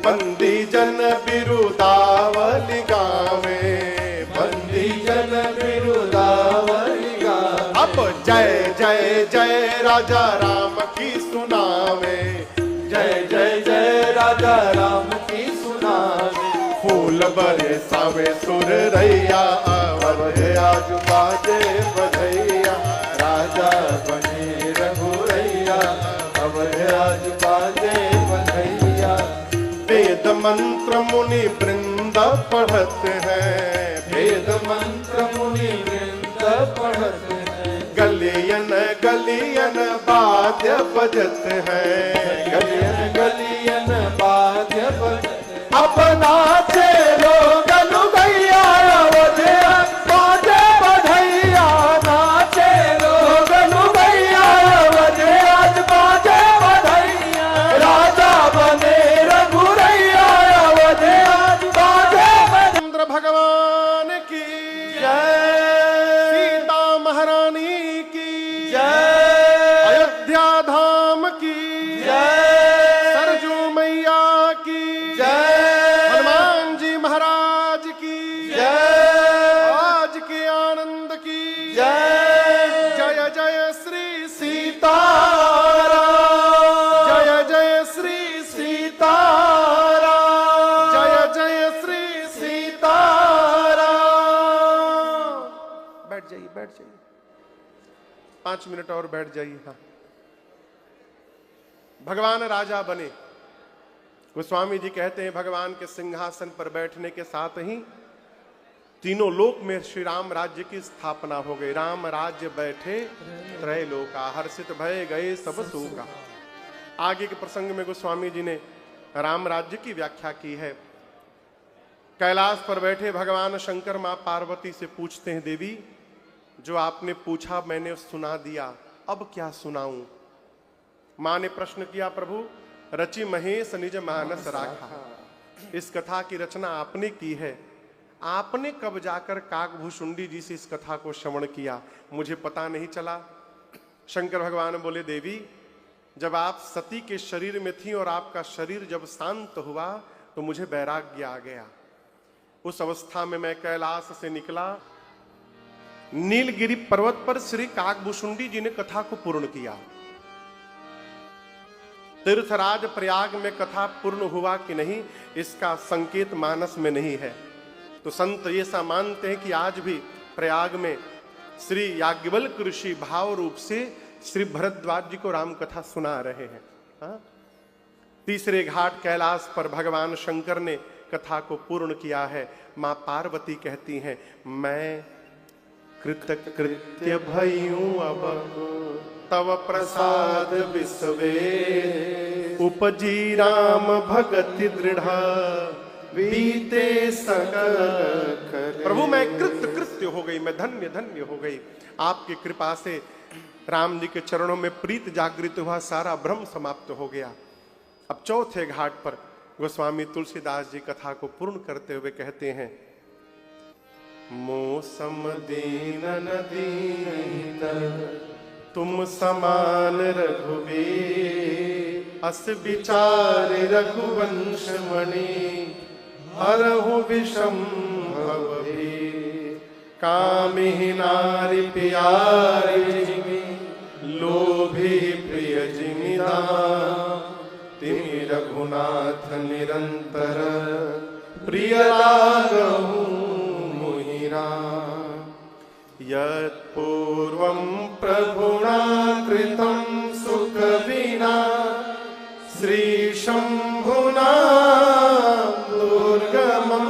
बंदी जन बिरुदावली गावे। बंदी जन बिरुदावली गावे। अब जय जय जय राजा राम की सुनावे। जय जय जय राजा राम की सुनावे। फूल बरसावे सुर रैया अवध आज बाजे बधैया राजा बने रघुरैया अवध आज बाजे बधैया वेद मंत्र मुनि वृंद पढ़त है वेद मंत्र मुनि वृंद पढ़त है गलियन गलियन वाद्य बजत है गलियन गलियन वाद्य बजत अपना से लोग लुगैया अवध बाजे बधैया नाचे लोग लुगैया अवध आज बाजे बधैया राजा बने रघुरैया अवध आज बाजे चंद्र भगवान की जय सीता महारानी की जय अयोध्या धाम की जय सरजू मैया की जय हनुमान जी महाराज की जय आज के आनंद की जय जय जय श्री सीताराम जय जय श्री सीताराम जय जय श्री सीताराम। बैठ जाइए 5 मिनट और बैठ जाइए। हाँ, भगवान राजा बने। गोस्वामी जी कहते हैं भगवान के सिंहासन पर बैठने के साथ ही तीनों लोक में श्री राम राज्य की स्थापना हो गई। राम राज्य बैठे त्रय लोका हर्षित भय गए सब सूखा। आगे के प्रसंग में गोस्वामी जी ने राम राज्य की व्याख्या की है। कैलाश पर बैठे भगवान शंकर मां पार्वती से पूछते हैं देवी जो आपने पूछा मैंने सुना दिया, अब क्या सुनाऊं। मां ने प्रश्न किया प्रभु रचि महेश निज मानस राखा। इस कथा की रचना आपने की है, आपने कब जाकर काकभूषुंडी जी से इस कथा को श्रवण किया, मुझे पता नहीं चला। शंकर भगवान बोले देवी जब आप सती के शरीर में थी और आपका शरीर जब शांत हुआ तो मुझे वैराग्य आ गया। उस अवस्था में मैं कैलाश से निकला, नीलगिरी पर्वत पर श्री काकभूषुंडी जी ने कथा को पूर्ण किया। तीर्थराज प्रयाग में कथा पूर्ण हुआ कि नहीं इसका संकेत मानस में नहीं है, तो संत ये सा मानते हैं कि आज भी प्रयाग में श्री याज्ञवल्क ऋषि भाव रूप से श्री भरद्वाज जी को राम कथा सुना रहे हैं। हाँ? तीसरे घाट कैलाश पर भगवान शंकर ने कथा को पूर्ण किया है। मां पार्वती कहती हैं मैं कृतकृत्य भयूं अब तव प्रसाद विश्वे उपजी राम भगति दृढ़ बीते सकल। प्रभु मैं कृत्य हो गई, मैं धन्य धन्य हो गई। आपकी कृपा से राम जी के चरणों में प्रीत जागृत हुआ, सारा भ्रम समाप्त हो गया। अब चौथे घाट पर गोस्वामी तुलसीदास जी कथा को पूर्ण करते हुए कहते हैं मौसम दीन दीन तुम समान रघुवीर अस विचार रघुवंश मणि हरहु विषम भवभीर कामिहि नारी प्यारी जिमि लोभी प्रिय जिमिदा तिमि रघुनाथ निरंतर प्रिय लागहु मुहिरा यत्पूर्वं प्रभुणा कृतं सुख विना श्री शंभुना दुर्गमं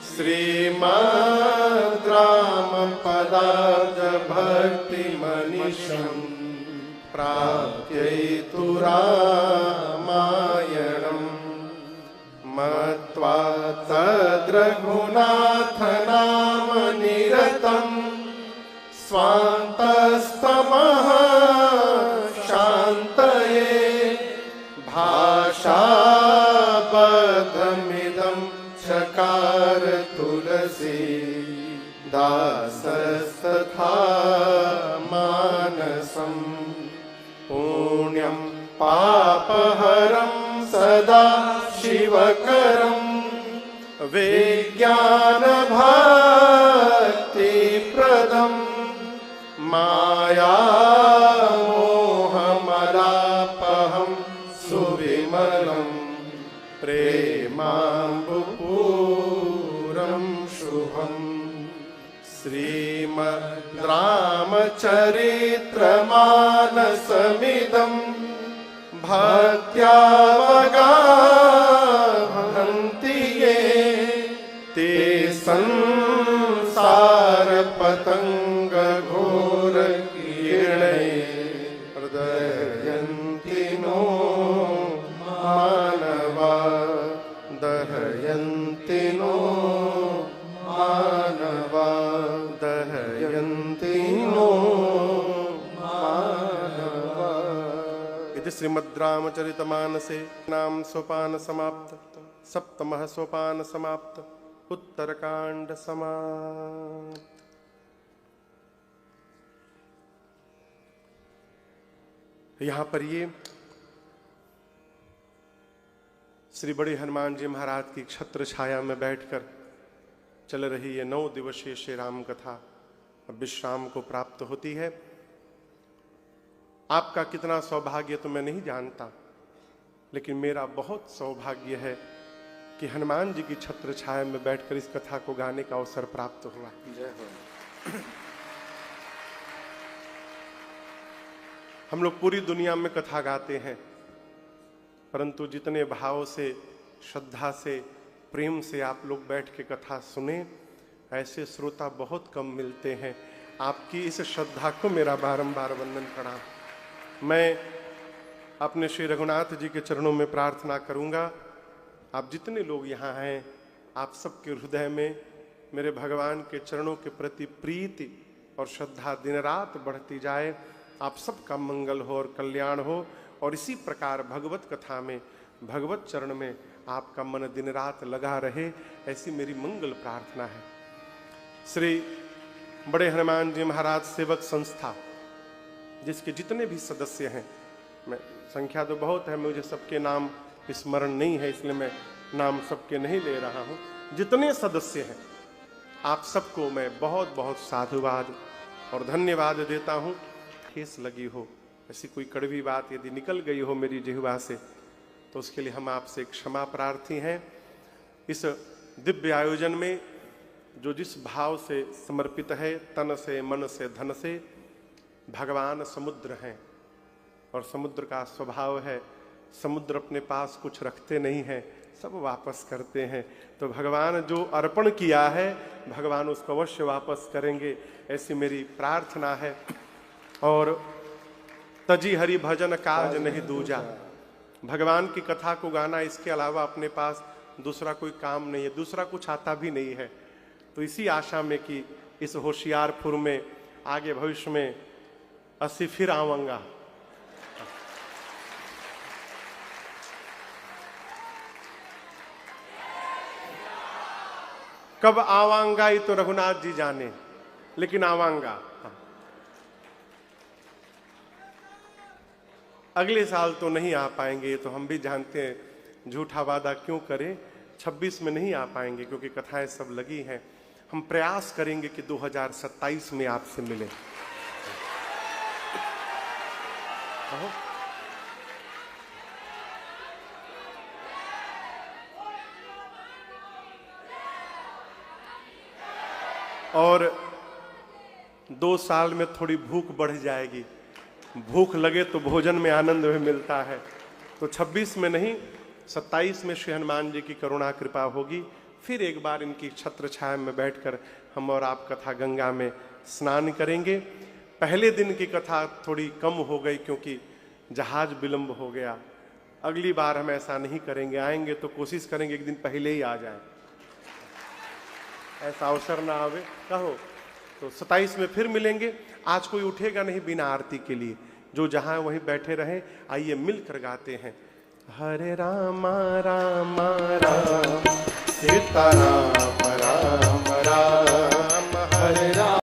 श्रीमद्राम पदाब्ज भक्ति मनीषं प्राप्यैतु रामायणं मत्वा तद्रघुनाथ नाम निरतं स्वान्तस्तमः शान्तये भाषाबद्धमिदं चकार तुलसी दासस्तथा मानसं पुण्यं पापहरं सदा शिवकरं विज्ञान भक्तिप्रदं माया मोहमलापहं सुविमलं प्रेमाम्बुपूर्णं चरित्रमानसमिदं भक्त्यावगाहन्ति ये ते संसार पतंग घोर किरणै दहयन्ति नो मानवा दहयन्ति नो मानवा दहयन्ति नो मानवा। इति श्रीमद्रामचरितमानसे नाम सोपान समाप्त सप्तमः सोपान समाप्त उत्तरकांड समाप्त। यहाँ पर ये श्री बड़े हनुमान जी महाराज की छत्र छाया में बैठकर चल रही ये 9 दिवसीय श्री राम कथा अब विश्राम को प्राप्त होती है। आपका कितना सौभाग्य तो मैं नहीं जानता, लेकिन मेरा बहुत सौभाग्य है कि हनुमान जी की छत्र छाया में बैठकर इस कथा को गाने का अवसर प्राप्त हुआ। जय हो। हम लोग पूरी दुनिया में कथा गाते हैं, परंतु जितने भाव से, श्रद्धा से, प्रेम से आप लोग बैठ के कथा सुने, ऐसे श्रोता बहुत कम मिलते हैं। आपकी इस श्रद्धा को मेरा बारंबार वंदन प्रणाम। मैं अपने श्री रघुनाथ जी के चरणों में प्रार्थना करूंगा, आप जितने लोग यहाँ हैं, आप सबके हृदय में मेरे भगवान के चरणों के प्रति प्रीति और श्रद्धा दिन रात बढ़ती जाए। आप सबका मंगल हो और कल्याण हो, और इसी प्रकार भगवत कथा में, भगवत चरण में आपका मन दिन रात लगा रहे, ऐसी मेरी मंगल प्रार्थना है। श्री बड़े हनुमान जी महाराज सेवक संस्था, जिसके जितने भी सदस्य हैं, मैं संख्या तो बहुत है, मुझे सबके नाम स्मरण नहीं है, इसलिए मैं नाम सबके नहीं ले रहा हूं। जितने सदस्य हैं, आप सबको मैं बहुत बहुत साधुवाद और धन्यवाद देता हूं। ठेस लगी हो, ऐसी कोई कड़वी बात यदि निकल गई हो मेरी जिह्वा से, तो उसके लिए हम आपसे क्षमा प्रार्थी हैं। इस दिव्य आयोजन में जो जिस भाव से समर्पित है, तन से, मन से, धन से, भगवान समुद्र हैं, और समुद्र का स्वभाव है, समुद्र अपने पास कुछ रखते नहीं हैं, सब वापस करते हैं। तो भगवान जो अर्पण किया है, भगवान उसको अवश्य वापस करेंगे, ऐसी मेरी प्रार्थना है। और तजी हरि भजन काज नहीं दूजा, भगवान की कथा को गाना, इसके अलावा अपने पास दूसरा कोई काम नहीं है, दूसरा कुछ आता भी नहीं है। तो इसी आशा में कि इस होशियारपुर में आगे भविष्य में असी फिर आऊंगा। कब आवांगा ही तो रघुनाथ जी जाने, लेकिन आवांगा। अगले साल तो नहीं आ पाएंगे, तो हम भी जानते हैं, झूठा वादा क्यों करें। 26 में नहीं आ पाएंगे क्योंकि कथाएं सब लगी हैं। हम प्रयास करेंगे कि 2027 में आपसे मिलें। और 2 साल में थोड़ी भूख बढ़ जाएगी, भूख लगे तो भोजन में आनंद भी मिलता है। तो 26 में नहीं, 27 में श्री हनुमान जी की करुणा कृपा होगी। फिर एक बार इनकी छत्र छाया में बैठकर हम और आप कथा गंगा में स्नान करेंगे। पहले दिन की कथा थोड़ी कम हो गई क्योंकि जहाज विलंब हो गया। अगली बार हम ऐसा नहीं करेंगे, आएंगे तो कोशिश करेंगे एक दिन पहले ही आ जाए, ऐसा अवसर ना आवे। कहो तो 27 में फिर मिलेंगे। आज कोई उठेगा नहीं बिना आरती के लिए, जो जहां वहीं बैठे रहे। आइए मिलकर गाते हैं, हरे रामा रामा राम सीता राम